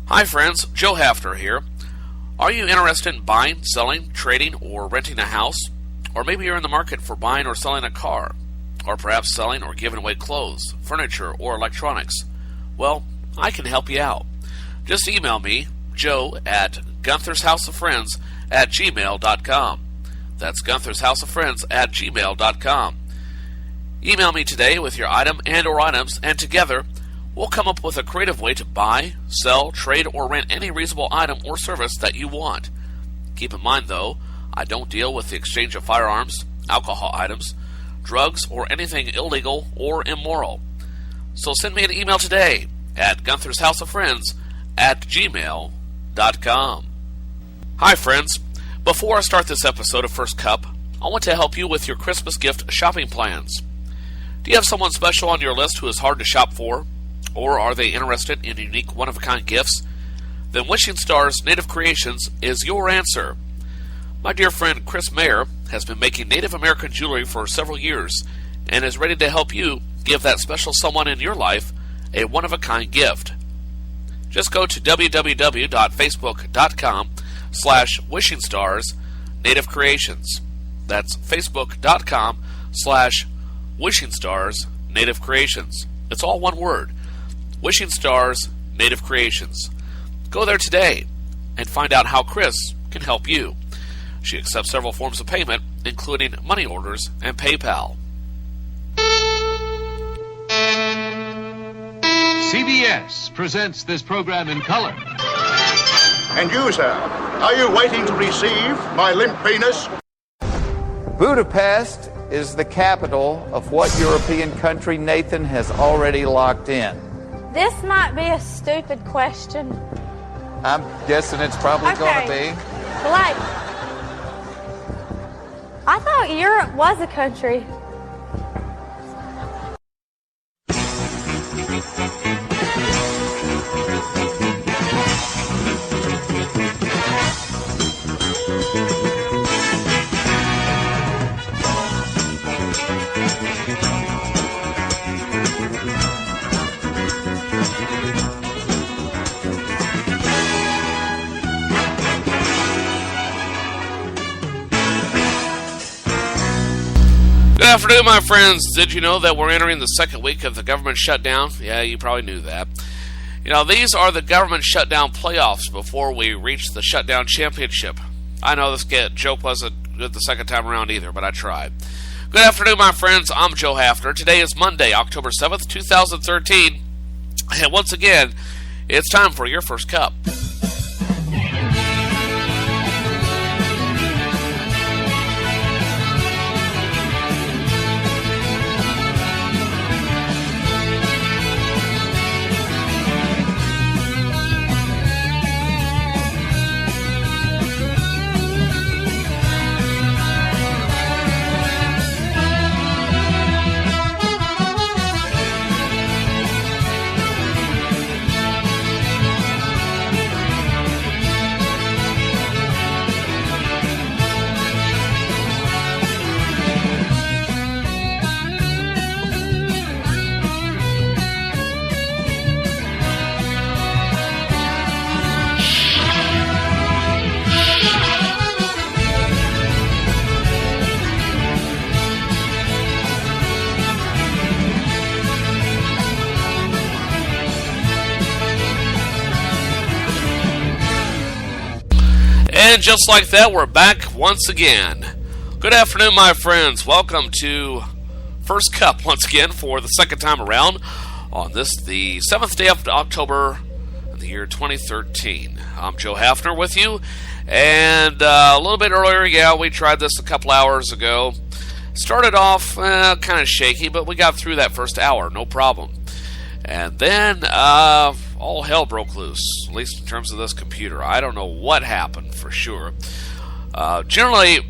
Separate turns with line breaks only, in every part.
Hi friends, Joe Haffner here. Are you interested in buying, selling, trading, or renting a house? Or maybe you're in the market for buying or selling a car, or perhaps selling or giving away clothes, furniture, or electronics. Well, I can help you out. Just email me, joe@gunthershouseoffriends@gmail.com. That's gunthershouseoffriends@gmail.com. Email me today with your item and or items, and together we'll come up with a creative way to buy, sell, trade, or rent any reasonable item or service that you want. Keep in mind, though, I don't deal with the exchange of firearms, alcohol items, drugs, or anything illegal or immoral. So send me an email today at gunthershouseoffriends@gmail.com. Hi, friends. Before I start this episode of First Cup, I want to help you with your Christmas gift shopping plans. Do you have someone special on your list who is hard to shop for? Or are they interested in unique one-of-a-kind gifts? Then Wishing Stars Native Creations is your answer. My dear friend Chris Mayer has been making Native American jewelry for several years and is ready to help you give that special someone in your life a one-of-a-kind gift. Just go to www.facebook.com/Wishing Stars Native Creations. That's facebook.com/Wishing Stars Native Creations. It's all one word. Wishing Stars Native Creations. Go there today and find out how Chris can help you. She accepts several forms of payment, including money orders and PayPal.
CBS presents this program in color.
And you, sir, are you waiting to receive my limp penis?
Budapest is the capital of what European country Nathan has already locked in?
This might be a stupid question.
I'm guessing it's probably going to be.
Blake, I thought Europe was a country.
Good afternoon, my friends. Did you know that we're entering the second week of the government shutdown? Yeah, you probably knew that. You know, these are the government shutdown playoffs before we reach the shutdown championship. I know this joke wasn't good the second time around either, but I tried. Good afternoon, my friends. I'm Joe Haffner. Today is Monday, October 7th, 2013. And once again, it's time for your first cup. And just like that, we're back once again. Good afternoon, my friends. Welcome to First Cup once again for the second time around on this, the 7th day of October in the year 2013. I'm Joe Haffner with you. And a little bit earlier, we tried this a couple hours ago. Started off kind of shaky, but we got through that first hour, no problem. And then all hell broke loose, at least in terms of this computer. I don't know what happened for sure. Generally,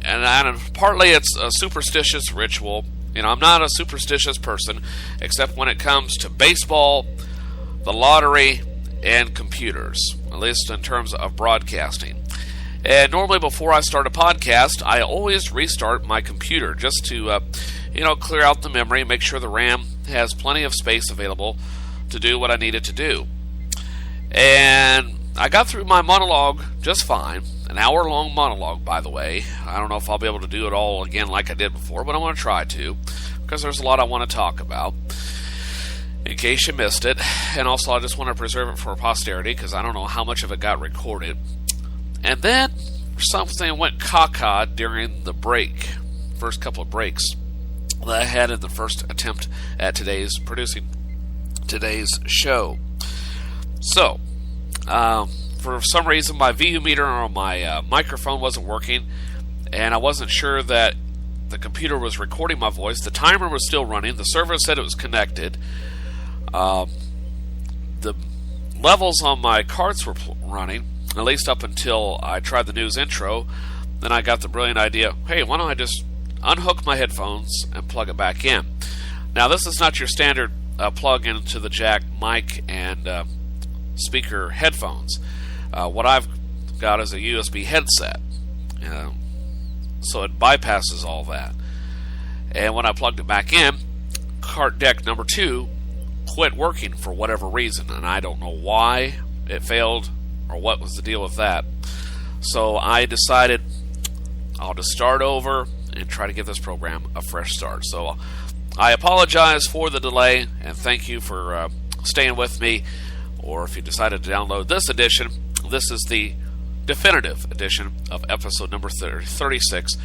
and partly it's a superstitious ritual. You know, I'm not a superstitious person, except when it comes to baseball, the lottery, and computers, at least in terms of broadcasting. And normally before I start a podcast, I always restart my computer just to, clear out the memory, make sure the RAM has plenty of space available to do what I need it to do. And I got through my monologue just fine. An hour-long monologue, by the way. I don't know if I'll be able to do it all again like I did before, but I want to try to, because there's a lot I want to talk about, in case you missed it. And also, I just want to preserve it for posterity, because I don't know how much of it got recorded. And then, something went caca during the break, first couple of breaks that I had in the first attempt at producing today's show. So, for some reason, my VU meter on my microphone wasn't working, and I wasn't sure that the computer was recording my voice. The timer was still running. The server said it was connected. The levels on my cards were running, at least up until I tried the news intro. Then I got the brilliant idea, hey, why don't I just unhook my headphones and plug it back in? Now, this is not your standard plug into the jack mic and speaker headphones. What I've got is a USB headset, so it bypasses all that. And when I plugged it back in, cart deck number 2 quit working for whatever reason, and I don't know why it failed or what was the deal with that. So I decided I'll just start over and try to give this program a fresh start. So I apologize for the delay, and thank you for staying with me. Or if you decided to download this edition, this is the definitive edition of episode number 36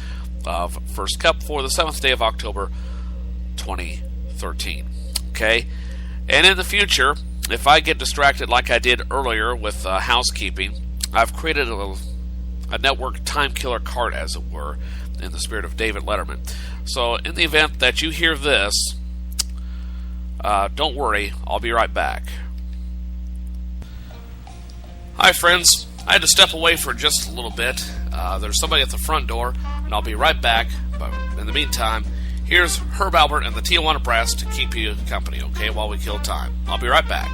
of First Cup for the 7th day of October 2013. Okay? And in the future, if I get distracted like I did earlier with housekeeping, I've created a network time killer card, as it were, in the spirit of David Letterman. So in the event that you hear this, don't worry, I'll be right back. Hi friends, I had to step away for just a little bit. There's somebody at the front door, and I'll be right back. But in the meantime, here's Herb Albert and the Tijuana Brass to keep you company, okay, while we kill time. I'll be right back.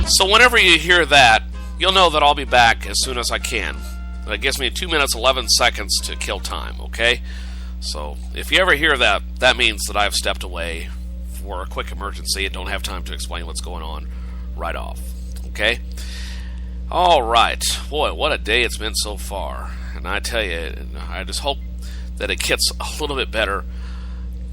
So whenever you hear that, you'll know that I'll be back as soon as I can. That gives me 2 minutes, 11 seconds to kill time, okay? So if you ever hear that, that means that I've stepped away for a quick emergency and don't have time to explain what's going on right off, okay? All right. Boy, what a day it's been so far. And I tell you, I just hope that it gets a little bit better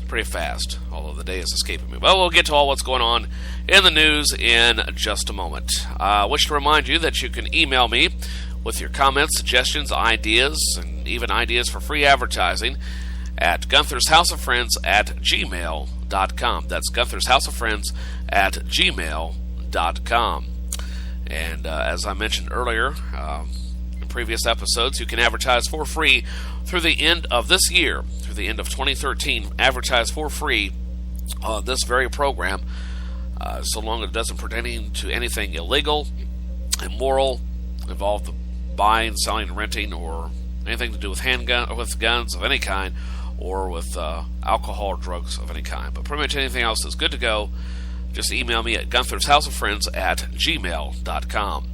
pretty fast, although the day is escaping me. Well, we'll get to all what's going on in the news in just a moment. I wish to remind you that you can email me with your comments, suggestions, ideas, and even ideas for free advertising at Gunther'sHouseOfFriends@gmail.com. That's Gunther'sHouseOfFriends@gmail.com. And as I mentioned earlier in previous episodes, you can advertise for free through the end of this year, through the end of 2013. Advertise for free on this very program, so long as it doesn't pertain to anything illegal, immoral, involve the buying, selling, renting, or anything to do with with guns of any kind, or with alcohol or drugs of any kind. But pretty much anything else is good to go. Just email me at Gunther'sHouseOfFriends@gmail.com.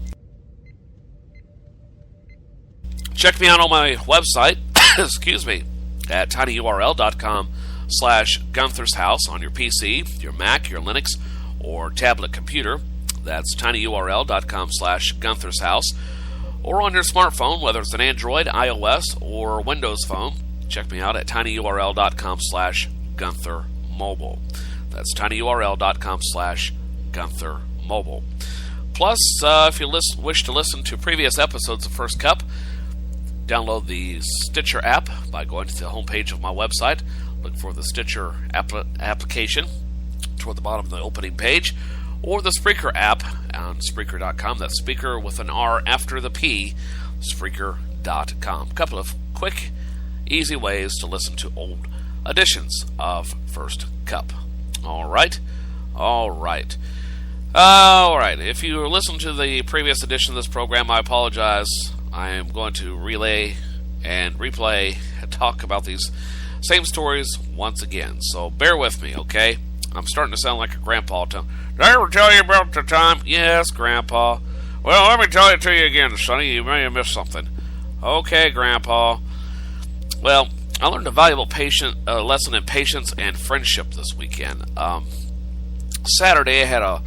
Check me out on my website, excuse me, at tinyurl.com/Gunther'sHouse on your PC, your Mac, your Linux, or tablet computer. That's tinyurl.com/Gunther'sHouse. Or on your smartphone, whether it's an Android, iOS, or Windows phone. Check me out at tinyurl.com/GuntherMobile. That's tinyurl.com/GuntherMobile. Plus, if you wish to listen to previous episodes of First Cup, download the Stitcher app by going to the homepage of my website. Look for the Stitcher application toward the bottom of the opening page, or the Spreaker app on Spreaker.com. That's Spreaker with an R after the P, Spreaker.com. A couple of quick, easy ways to listen to old editions of First Cup. All right. If you listened to the previous edition of this program, I apologize. I am going to relay and replay and talk about these same stories once again. So bear with me, okay? I'm starting to sound like a grandpa. Did I ever tell you about the time? Yes, Grandpa. Well, let me tell it to you again, Sonny. You may have missed something. Okay, Grandpa. Well, I learned a valuable lesson in patience and friendship this weekend. Saturday, I had a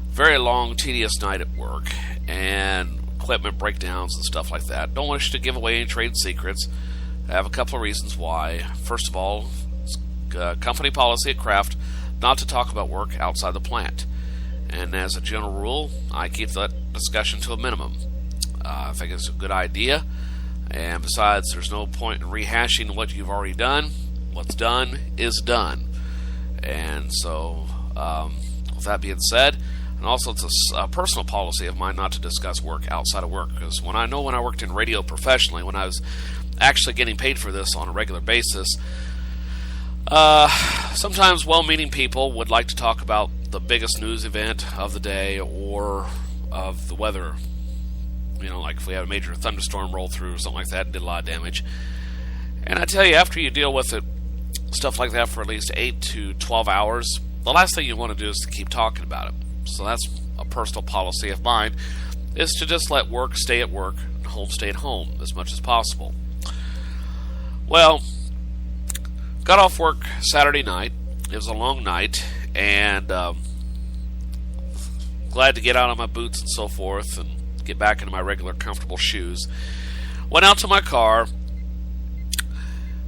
very long, tedious night at work, and equipment breakdowns and stuff like that. Don't wish to give away any trade secrets. I have a couple of reasons why. First of all, it's company policy at Kraft not to talk about work outside the plant. And as a general rule, I keep that discussion to a minimum. I think it's a good idea. And besides, there's no point in rehashing what you've already done. What's done is done. And so, with that being said, and also it's a personal policy of mine not to discuss work outside of work. Because when I worked in radio professionally, when I was actually getting paid for this on a regular basis, sometimes well-meaning people would like to talk about the biggest news event of the day or of the weather. You know, like if we had a major thunderstorm roll through or something like that and did a lot of damage. And I tell you, after you deal with it, stuff like that for at least 8 to 12 hours, the last thing you want to do is to keep talking about it. So that's a personal policy of mine, is to just let work stay at work and home stay at home as much as possible. Well, got off work Saturday night. It was a long night, and glad to get out of my boots and so forth and get back into my regular comfortable shoes. Went out to my car,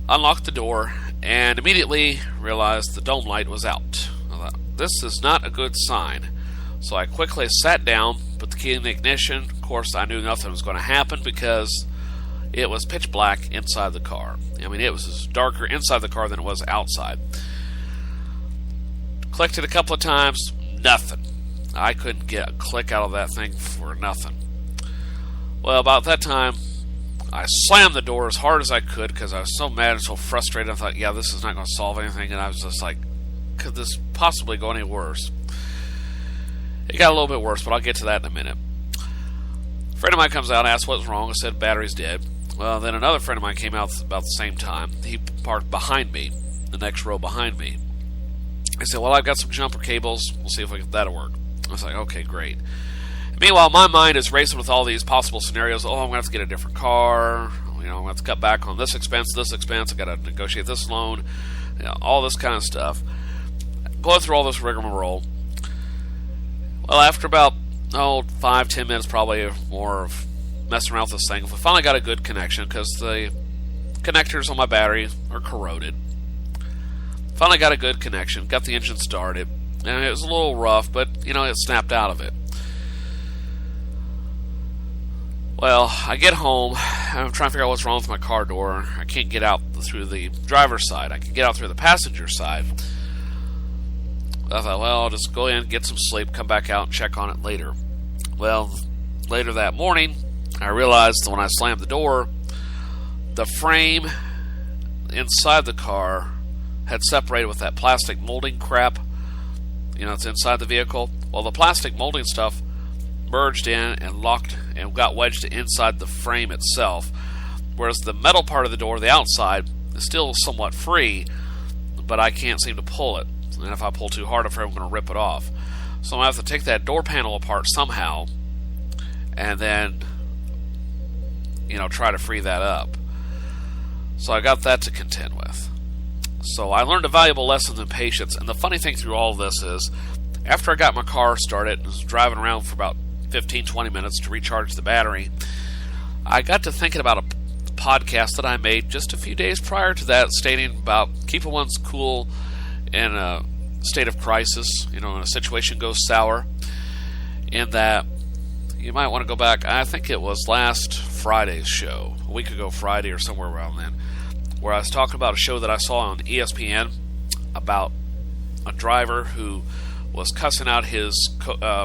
unlocked the door, and immediately realized the dome light was out. I thought, this is not a good sign. So I quickly sat down, put the key in the ignition. Of course, I knew nothing was going to happen because it was pitch black inside the car. I mean, it was darker inside the car than it was outside. Clicked it a couple of times, nothing. I couldn't get a click out of that thing for nothing. Well, about that time, I slammed the door as hard as I could because I was so mad and so frustrated. I thought, yeah, this is not going to solve anything. And I was just like, could this possibly go any worse? It got a little bit worse, but I'll get to that in a minute. A friend of mine comes out and asks what's wrong. I said, battery's dead. Well, then another friend of mine came out about the same time. He parked behind me, the next row behind me. I said, well, I've got some jumper cables. We'll see if that'll work. I was like, okay, great. Meanwhile, my mind is racing with all these possible scenarios. Oh, I'm going to have to get a different car. You know, I'm going to have to cut back on this expense. I've got to negotiate this loan. You know, all this kind of stuff. Going through all this rigmarole. Well, after about 5-10 minutes probably or more of messing around with this thing, we finally got a good connection because the connectors on my battery are corroded. Finally got a good connection, got the engine started, and it was a little rough, but, you know, it snapped out of it. Well, I get home, I'm trying to figure out what's wrong with my car door. I can't get out through the driver's side. I can get out through the passenger side. I thought, well, I'll just go in, get some sleep, come back out and check on it later. Well, later that morning, I realized that when I slammed the door, the frame inside the car had separated with that plastic molding crap. You know, it's inside the vehicle. Well, the plastic molding stuff merged in and locked and got wedged inside the frame itself, whereas the metal part of the door, the outside, is still somewhat free, but I can't seem to pull it. And if I pull too hard, I'm afraid I'm going to rip it off. So I'm going to have to take that door panel apart somehow and then, you know, try to free that up. So I got that to contend with. So I learned a valuable lesson in patience. And the funny thing through all of this is, after I got my car started and was driving around for about 15-20 minutes to recharge the battery, I got to thinking about a podcast that I made just a few days prior to that, stating about keeping one's cool in a state of crisis, you know, when a situation goes sour, and that you might want to go back. I think it was last Friday's show, a week ago Friday or somewhere around then, where I was talking about a show that I saw on ESPN about a driver who was cussing out his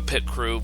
pit crew